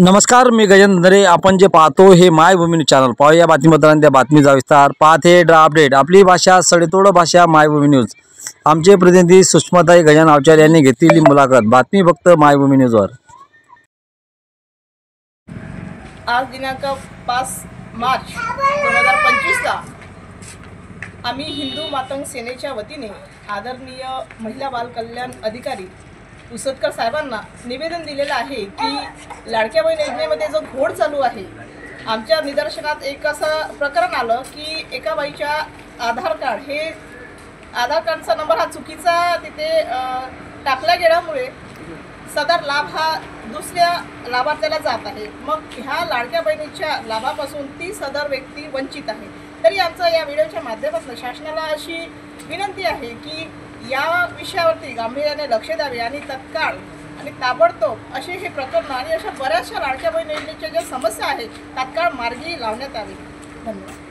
नमस्कार, मी गजेंद्र धरे. आपण जे पाहतो हे मायभूमी न्यूज चॅनल. पाहूया बातमीपत्रांत त्या बातमीचा विस्तार. पाहते अपडेट. आपली भाषा सडेतोड भाषा मायभूमी न्यूज. आमचे प्रतिनिधी सुषमाताई गजानन अवचार यांनी घेतलेली मुलाखत. बातमी फक्त मायभूमी न्यूजवर. आज दिनांक 5 मार्च 2025 आम्ही हिंदू मातंग सेनेच्या वतीने आदरणीय महिला बाल कल्याण अधिकारी उसतकर साहेबांना निवेदन दिलेलं आहे की लाडक्या बहीण योजनेमध्ये जो घोड चालू आहे, आमच्या निदर्शनात एक असं प्रकरण आलं की एका बाईच्या आधार कार्डचा नंबर हा चुकीचा तिथे टाकला गेल्यामुळे सदर लाभ हा दुसऱ्या लाभार्थ्याला जात आहे. मग ह्या लाडक्या बहिणीच्या लाभापासून ती सदर व्यक्ती वंचित आहे. तरी आमचं या व्हिडिओच्या माध्यमातून शासनाला अशी विनंती आहे की या विषयावरती गांभीर्याने लक्ष द्यावे आणि तत्काळ आणि ताबडतोब असे हे प्रकरण आणि अशा बऱ्याचशा लाडक्या बहीण योजनेच्या ज्या समस्या आहेत तात्काळ मार्गी लावण्यात यावे. धन्यवाद.